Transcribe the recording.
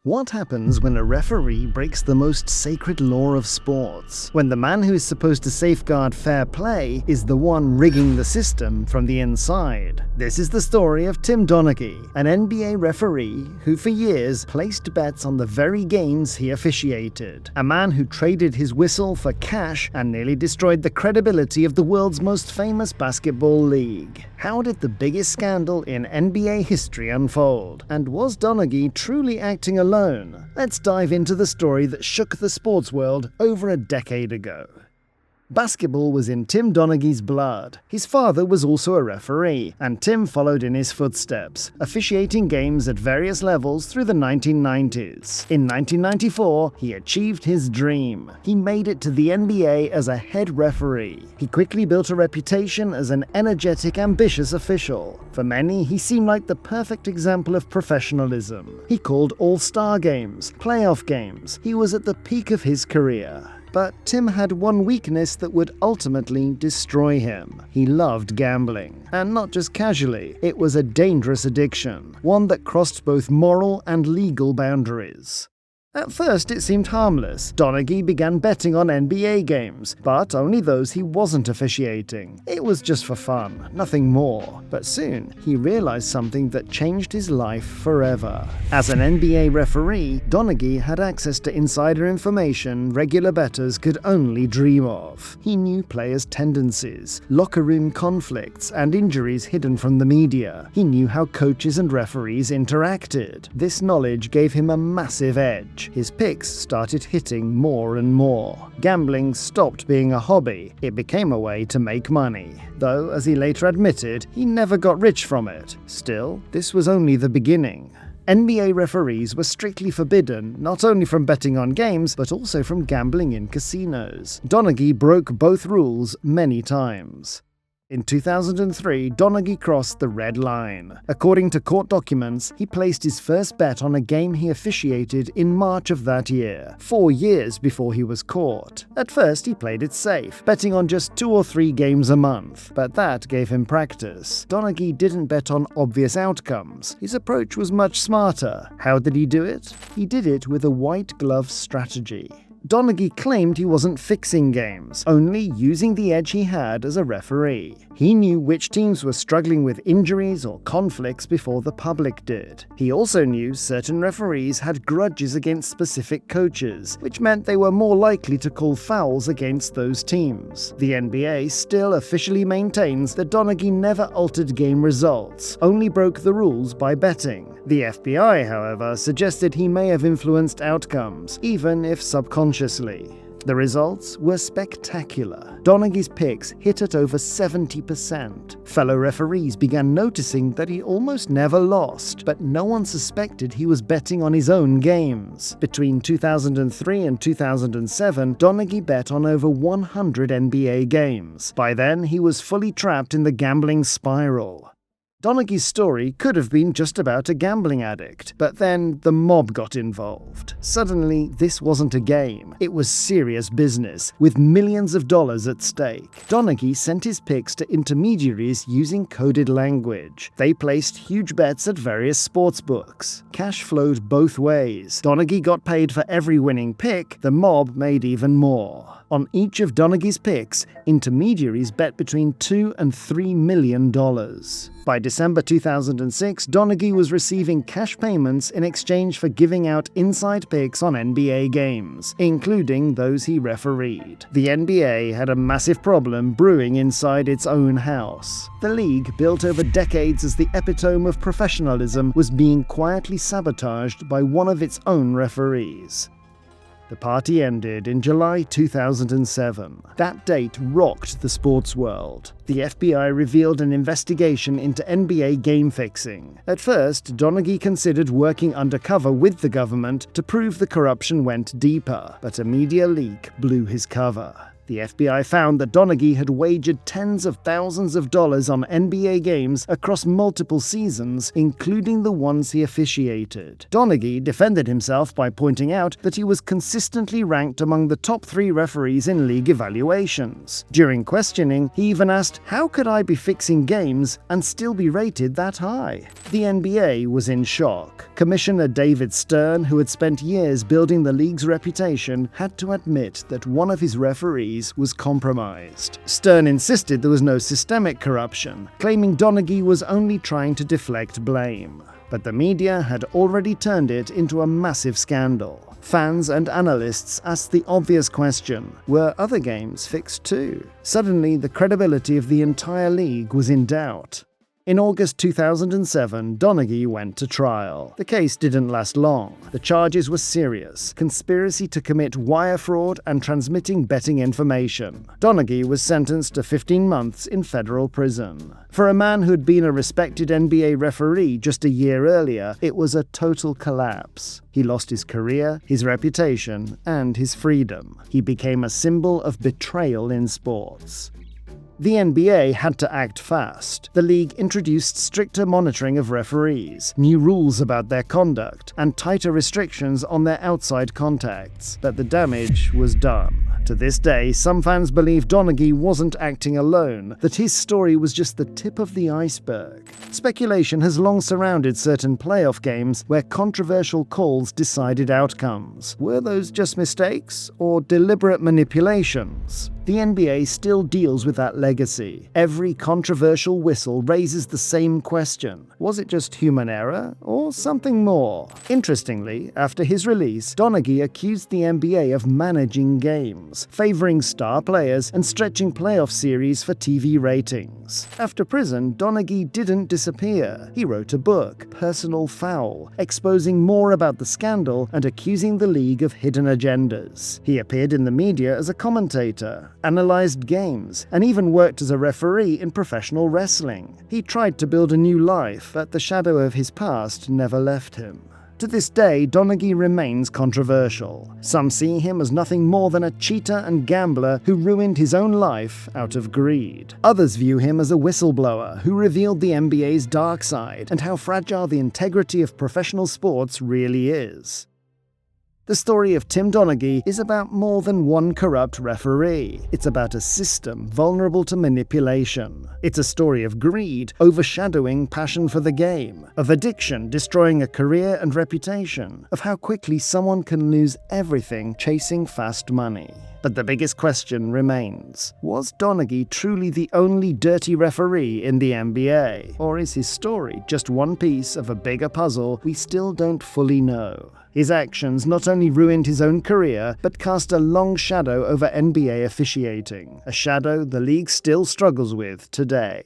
What happens when a referee breaks the most sacred law of sports? When the man who is supposed to safeguard fair play is the one rigging the system from the inside? This is the story of Tim Donaghy, an NBA referee who for years placed bets on the very games he officiated. A man who traded his whistle for cash and nearly destroyed the credibility of the world's most famous basketball league. How did the biggest scandal in NBA history unfold? And was Donaghy truly acting alone? Let's dive into the story that shook the sports world over a decade ago. Basketball was in Tim Donaghy's blood. His father was also a referee, and Tim followed in his footsteps, officiating games at various levels through the 1990s. In 1994, he achieved his dream. He made it to the NBA as a head referee. He quickly built a reputation as an energetic, ambitious official. For many, he seemed like the perfect example of professionalism. He called all-star games, playoff games. He was at the peak of his career. But Tim had one weakness that would ultimately destroy him. He loved gambling. And not just casually, it was a dangerous addiction, one that crossed both moral and legal boundaries. At first, it seemed harmless. Donaghy began betting on NBA games, but only those he wasn't officiating. It was just for fun, nothing more. But soon, he realized something that changed his life forever. As an NBA referee, Donaghy had access to insider information regular bettors could only dream of. He knew players' tendencies, locker room conflicts, and injuries hidden from the media. He knew how coaches and referees interacted. This knowledge gave him a massive edge. His picks started hitting more and more. Gambling stopped being a hobby. It became a way to make money. Though, as he later admitted, he never got rich from it. Still, this was only the beginning. NBA referees were strictly forbidden, not only from betting on games, but also from gambling in casinos. Donaghy broke both rules many times. In 2003, Donaghy crossed the red line. According to court documents, he placed his first bet on a game he officiated in March of that year, 4 years before he was caught. At first, he played it safe, betting on just 2 or 3 games a month, but that gave him practice. Donaghy didn't bet on obvious outcomes. His approach was much smarter. How did he do it? He did it with a white glove strategy. Donaghy claimed he wasn't fixing games, only using the edge he had as a referee. He knew which teams were struggling with injuries or conflicts before the public did. He also knew certain referees had grudges against specific coaches, which meant they were more likely to call fouls against those teams. The NBA still officially maintains that Donaghy never altered game results, only broke the rules by betting. The FBI, however, suggested he may have influenced outcomes, even if subconsciously. The results were spectacular. Donaghy's picks hit at over 70%. Fellow referees began noticing that he almost never lost, but no one suspected he was betting on his own games. Between 2003 and 2007, Donaghy bet on over 100 NBA games. By then, he was fully trapped in the gambling spiral. Donaghy's story could have been just about a gambling addict, but then the mob got involved. Suddenly, this wasn't a game. It was serious business, with millions of dollars at stake. Donaghy sent his picks to intermediaries using coded language. They placed huge bets at various sportsbooks. Cash flowed both ways. Donaghy got paid for every winning pick. The mob made even more. On each of Donaghy's picks, intermediaries bet between $2 and $3 million. By December 2006, Donaghy was receiving cash payments in exchange for giving out inside picks on NBA games, including those he refereed. The NBA had a massive problem brewing inside its own house. The league, built over decades as the epitome of professionalism, was being quietly sabotaged by one of its own referees. The party ended in July 2007. That date rocked the sports world. The FBI revealed an investigation into NBA game fixing. At first, Donaghy considered working undercover with the government to prove the corruption went deeper, but a media leak blew his cover. The The FBI found that Donaghy had wagered tens of thousands of dollars on NBA games across multiple seasons, including the ones he officiated. Donaghy defended himself by pointing out that he was consistently ranked among the top 3 referees in league evaluations. During questioning, he even asked, "How could I be fixing games and still be rated that high?" The NBA was in shock. Commissioner David Stern, who had spent years building the league's reputation, had to admit that one of his referees was compromised. Stern insisted there was no systemic corruption, claiming Donaghy was only trying to deflect blame. But the media had already turned it into a massive scandal. Fans and analysts asked the obvious question, were other games fixed too? Suddenly, the credibility of the entire league was in doubt. In August 2007, Donaghy went to trial. The case didn't last long. The charges were serious: conspiracy to commit wire fraud and transmitting betting information. Donaghy was sentenced to 15 months in federal prison. For a man who'd been a respected NBA referee just a year earlier, it was a total collapse. He lost his career, his reputation, and his freedom. He became a symbol of betrayal in sports. The NBA had to act fast. The league introduced stricter monitoring of referees, new rules about their conduct, and tighter restrictions on their outside contacts. But the damage was done. To this day, some fans believe Donaghy wasn't acting alone, that his story was just the tip of the iceberg. Speculation has long surrounded certain playoff games where controversial calls decided outcomes. Were those just mistakes or deliberate manipulations? The NBA still deals with that legacy. Every controversial whistle raises the same question. Was it just human error or something more? Interestingly, after his release, Donaghy accused the NBA of managing games, favoring star players and stretching playoff series for TV ratings. After prison, Donaghy didn't disappear. He wrote a book, Personal Foul, exposing more about the scandal and accusing the league of hidden agendas. He appeared in the media as a commentator, analyzed games, and even worked as a referee in professional wrestling. He tried to build a new life, but the shadow of his past never left him. To this day, Donaghy remains controversial. Some see him as nothing more than a cheater and gambler who ruined his own life out of greed. Others view him as a whistleblower who revealed the NBA's dark side and how fragile the integrity of professional sports really is. The story of Tim Donaghy is about more than one corrupt referee. It's about a system vulnerable to manipulation. It's a story of greed overshadowing passion for the game, of addiction destroying a career and reputation, of how quickly someone can lose everything chasing fast money. But the biggest question remains: was Donaghy truly the only dirty referee in the NBA? Or is his story just one piece of a bigger puzzle we still don't fully know? His actions not only ruined his own career, but cast a long shadow over NBA officiating, a shadow the league still struggles with today.